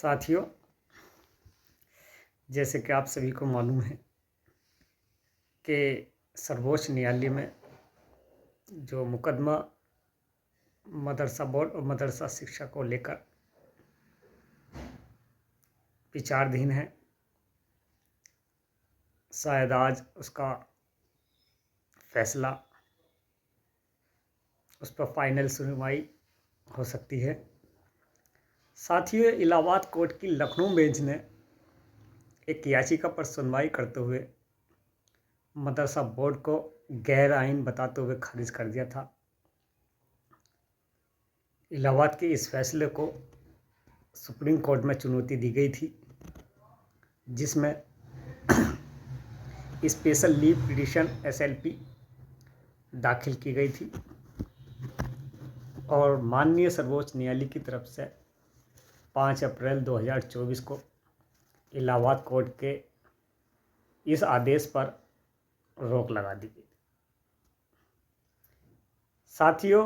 साथियों, जैसे कि आप सभी को मालूम है कि सर्वोच्च न्यायालय में जो मुकदमा मदरसा बोर्ड और मदरसा शिक्षा को लेकर विचाराधीन है, शायद आज उसका फैसला, उस पर फाइनल सुनवाई हो सकती है। साथियों, इलाहाबाद कोर्ट की लखनऊ बेंच ने एक याचिका पर सुनवाई करते हुए मदरसा बोर्ड को गैर आईन बताते हुए खारिज कर दिया था। इलाहाबाद के इस फैसले को सुप्रीम कोर्ट में चुनौती दी गई थी, जिसमें स्पेशल लीव पिटीशन SLP दाखिल की गई थी और माननीय सर्वोच्च न्यायालय की तरफ से 5 अप्रैल 2024 को इलाहाबाद कोर्ट के इस आदेश पर रोक लगा दी गई। साथियों,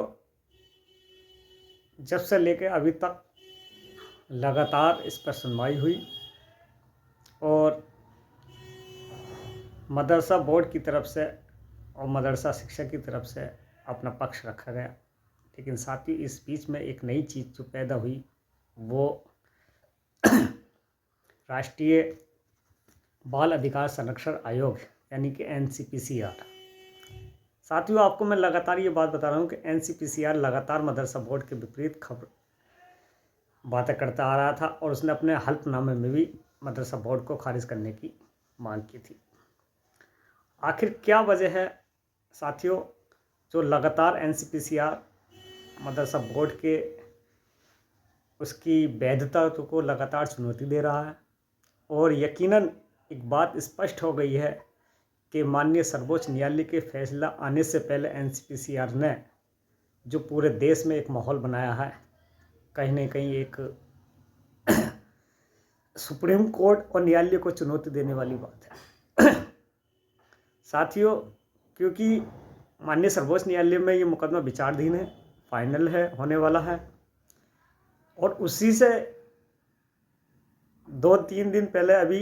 जब से लेकर अभी तक लगातार इस पर सुनवाई हुई और मदरसा बोर्ड की तरफ से और मदरसा शिक्षा की तरफ से अपना पक्ष रखा गया, लेकिन साथ ही इस बीच में एक नई चीज़ जो पैदा हुई वो राष्ट्रीय बाल अधिकार संरक्षण आयोग यानी कि NCPCR। साथियों, आपको मैं लगातार ये बात बता रहा हूँ कि NCPCR लगातार मदरसा बोर्ड के विपरीत बातें करता आ रहा था और उसने अपने हल्फनामे में भी मदरसा बोर्ड को खारिज करने की मांग की थी। आखिर क्या वजह है साथियों, जो लगातार NCPCR मदरसा बोर्ड के उसकी वैधता को लगातार चुनौती दे रहा है? और यकीनन एक बात स्पष्ट हो गई है कि माननीय सर्वोच्च न्यायालय के फैसला आने से पहले NCPCR ने जो पूरे देश में एक माहौल बनाया है, कहीं ना कहीं एक सुप्रीम कोर्ट और न्यायालय को चुनौती देने वाली बात है। साथियों, क्योंकि माननीय सर्वोच्च न्यायालय में ये मुकदमा विचाराधीन है, फाइनल है, होने वाला है और उसी से 2-3 दिन पहले अभी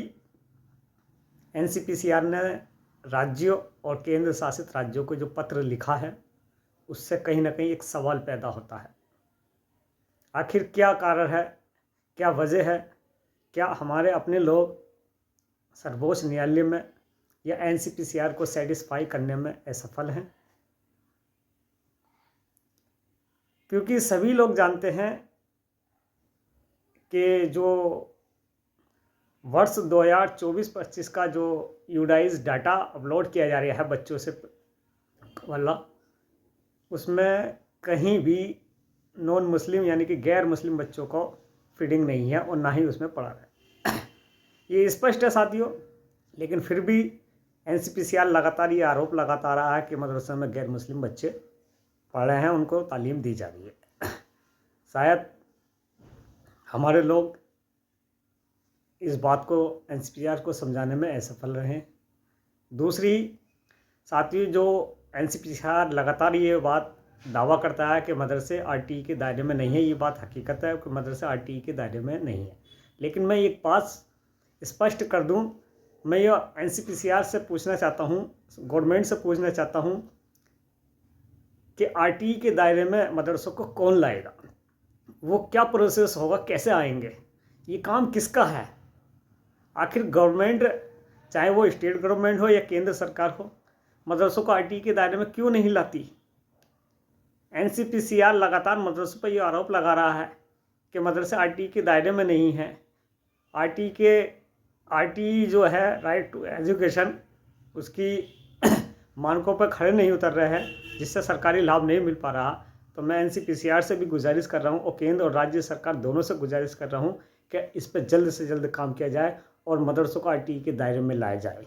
NCPCR ने राज्यों और केंद्र शासित राज्यों को जो पत्र लिखा है, उससे कहीं ना कहीं एक सवाल पैदा होता है। आखिर क्या कारण है, क्या वजह है, क्या हमारे अपने लोग सर्वोच्च न्यायालय में या NCPCR को सेटिस्फाई करने में असफल हैं? क्योंकि सभी लोग जानते हैं कि जो वर्ष 2024-25 का जो यूडाइज डाटा अपलोड किया जा रहा है बच्चों से वाला, उसमें कहीं भी नॉन मुस्लिम यानी कि गैर मुस्लिम बच्चों को फीडिंग नहीं है और ना ही उसमें पढ़ा है। ये स्पष्ट है साथियों, लेकिन फिर भी NCPCR लगातार ये आरोप लगाता रहा है कि मदरसे में गैर मुस्लिम बच्चे पढ़ रहे हैं, उनको तालीम दी जा रही है। शायद हमारे लोग इस बात को NCPCR को समझाने में असफल रहे हैं। दूसरी साथियों, जो NCPCR लगातार ये बात दावा करता है कि मदरसे RTE के दायरे में नहीं है, ये बात हकीकत है कि मदरसे RTE के दायरे में नहीं है। लेकिन मैं एक बात स्पष्ट कर दूं, मैं ये NCPCR से पूछना चाहता हूं, गवर्नमेंट से पूछना चाहता हूं कि RTE के दायरे में मदरसों को कौन लाएगा, वो क्या प्रोसेस होगा, कैसे आएंगे, ये काम किसका है? आखिर गवर्नमेंट, चाहे वो स्टेट गवर्नमेंट हो या केंद्र सरकार हो, मदरसों को RTE के दायरे में क्यों नहीं लाती? NCPCR लगातार मदरसों पर ये आरोप लगा रहा है कि मदरसे RTE के दायरे में नहीं है। RTE जो है राइट टू एजुकेशन, उसकी मानकों पर खड़े नहीं उतर रहे हैं, जिससे सरकारी लाभ नहीं मिल पा रहा। तो मैं NCPCR से भी गुजारिश कर रहा हूँ और केंद्र और राज्य सरकार दोनों से गुजारिश कर रहा हूँ कि इस पर जल्द से जल्द काम किया जाए और मदरसों को RTE के दायरे में लाया जाए।